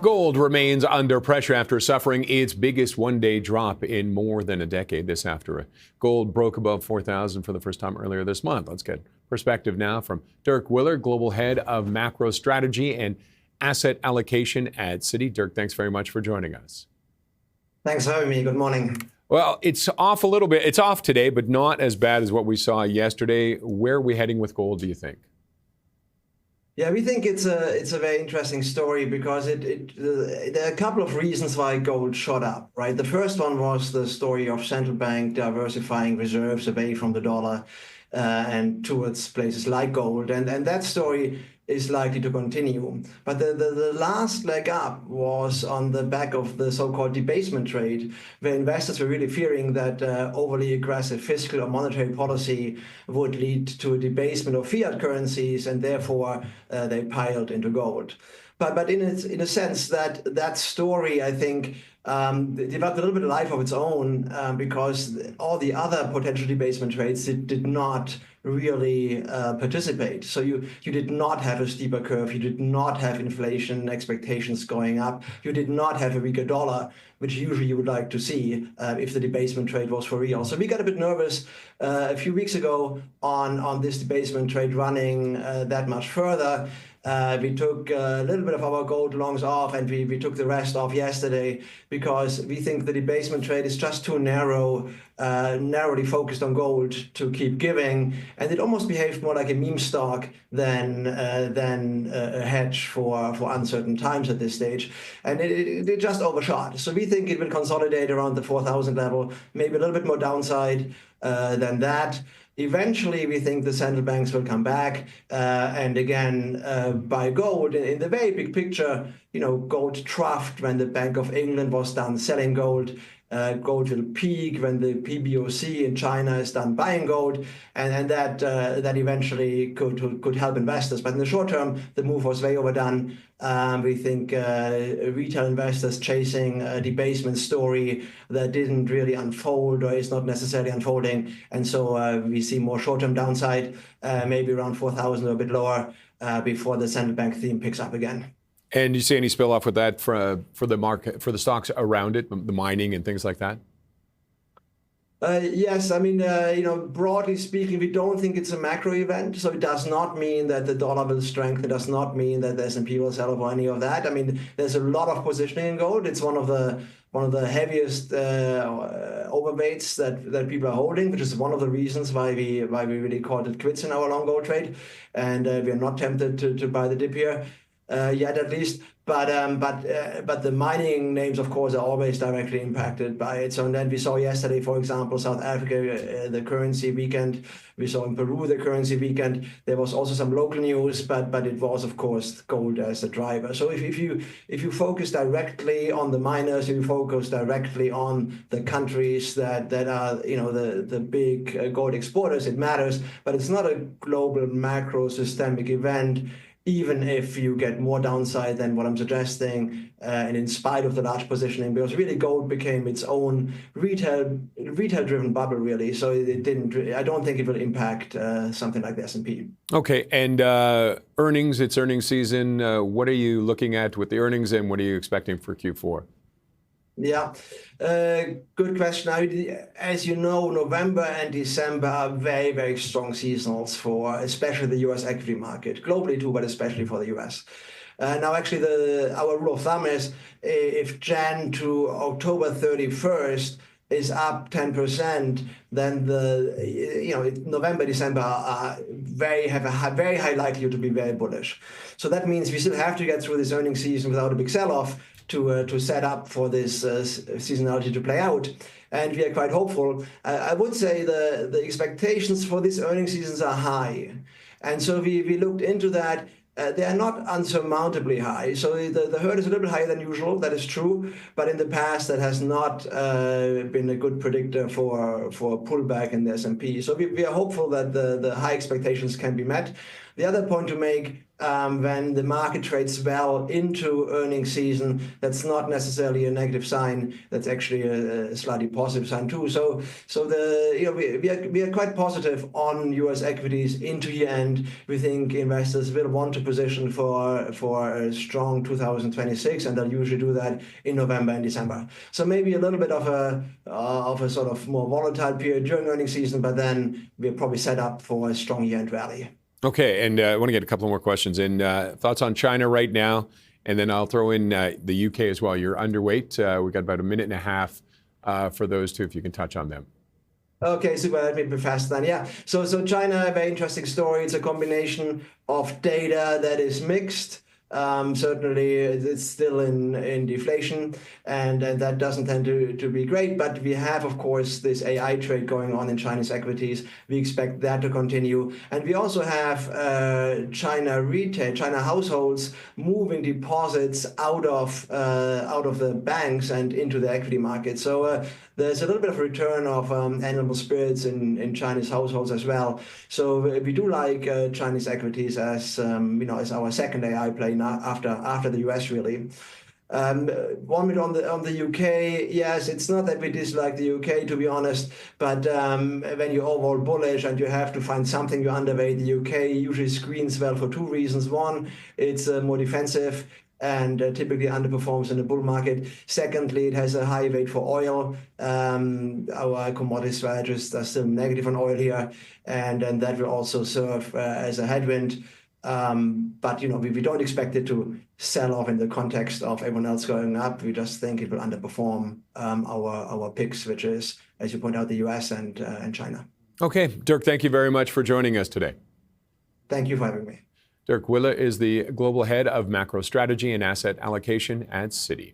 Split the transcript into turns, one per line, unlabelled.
Gold remains under pressure after suffering its biggest one-day drop in more than a decade. This after gold broke above 4,000 for the first time earlier this month. Let's get perspective now from Dirk Willer, Global Head of Macro Strategy and Asset Allocation at Citi. Dirk, thanks very much for joining us.
Thanks for having me. Good morning.
Well, it's off a little bit. It's off today, but not as bad as what we saw yesterday. Where are we heading with gold, do you think?
Yeah, we think it's a very interesting story because there are a couple of reasons why gold shot up, right? The first one was the story of central bank diversifying reserves away from the dollar and towards places like gold, and that story is likely to continue. But the last leg up was on the back of the so-called debasement trade, where investors were really fearing that overly aggressive fiscal or monetary policy would lead to a debasement of fiat currencies, and therefore they piled into gold. But in a sense, that story, I think, developed a little bit of life of its own because all the other potential debasement trades did not really participate. So you did not have a steeper curve, you did not have inflation expectations going up, you did not have a weaker dollar, which usually you would like to see if the debasement trade was for real. So we got a bit nervous a few weeks ago on this debasement trade running that much further. We took a little bit of our gold longs off, and we took the rest off yesterday because we think the debasement trade is just too narrowly focused on gold to keep giving, and it almost behaved more like a meme stock than a hedge for uncertain times at this stage, and it just overshot. So we think it will consolidate around the 4,000 level, maybe a little bit more downside than that. Eventually, we think the central banks will come back and again buy gold. In the very big picture, gold troughed when the Bank of England was done selling gold. Gold will peak when the PBOC in China is done buying gold, and that eventually could help investors. But in the short term, the move was way overdone. We think retail investors chasing a debasement story that didn't really unfold or is not necessarily unfolding, and so we see more short-term downside, maybe around 4,000 or a bit lower before the central bank theme picks up again.
And do you see any spill off with that for the market, for the stocks around it, the mining and things like that?
Yes, I mean, broadly speaking, we don't think it's a macro event. So it does not mean that the dollar will strengthen. It does not mean that the S&P will sell or any of that. I mean, there's a lot of positioning in gold. It's one of the heaviest overweights that people are holding, which is one of the reasons why we really called it quits in our long gold trade, and we are not tempted to buy the dip here. Yet at least, but the mining names, of course, are always directly impacted by it. So then we saw yesterday, for example, South Africa, the currency weekend. We saw in Peru the currency weekend. There was also some local news, but it was, of course, gold as the driver. So if you focus directly on the miners, if you focus directly on the countries that are the big gold exporters, it matters. But it's not a global macro systemic event, even if you get more downside than what I'm suggesting, and in spite of the large positioning, because really gold became its own retail-driven bubble, really. So it didn't. I don't think it will impact something like the S&P.
Okay, and earnings. It's earnings season. What are you looking at with the earnings, and what are you expecting for Q4?
Yeah, good question. As you know, November and December are very, very strong seasonals for especially the U.S. equity market, globally too, but especially for the U.S. Now, actually, our rule of thumb is if Jan to October 31st is up 10%, then November, December have a very high likelihood to be very bullish. So that means we still have to get through this earnings season without a big sell-off to set up for this seasonality to play out, and we are quite hopeful. I would say the expectations for this earnings seasons are high, and so we looked into that. They are not unsurmountably high. So the herd is a little bit higher than usual. That is true, but in the past that has not been a good predictor for a pullback in the S&P. So we are hopeful that the high expectations can be met. The other point to make when the market trades well into earnings season, that's not necessarily a negative sign. That's actually a slightly positive sign too. So we are quite positive on U.S. equities into year end. We think investors will want to position for a strong 2026, and they'll usually do that in November and December. So maybe a little bit of a sort of more volatile period during earnings season, but then we're probably set up for a strong year end rally.
Okay, and I want to get a couple more questions in. Thoughts on China right now, and then I'll throw in the UK as well. You're underweight. We've got about a minute and a half for those two, if you can touch on them.
Okay, super. Let me be fast then. Yeah. So China, a very interesting story. It's a combination of data that is mixed. Certainly, it's still in deflation, and that doesn't tend to be great. But we have, of course, this AI trade going on in Chinese equities. We expect that to continue, and we also have China retail, China households moving deposits out of the banks and into the equity market. So there's a little bit of return of animal spirits in Chinese households as well. So we do like Chinese equities as as our second AI play now after the US really. 1 minute on the UK. Yes, it's not that we dislike the UK, to be honest, but when you're overall bullish and you have to find something you underweight, the UK usually screens well for two reasons. One, it's more defensive and typically underperforms in the bull market. Secondly, it has a high weight for oil. Our commodity strategists are still negative on oil here, and that will also serve as a headwind. But we don't expect it to sell off in the context of everyone else going up. We just think it will underperform our picks, which is, as you point out, the US and China.
Okay, Dirk, thank you very much for joining us today.
Thank you for having me.
Dirk Willer is the Global Head of Macro Strategy and Asset Allocation at Citi.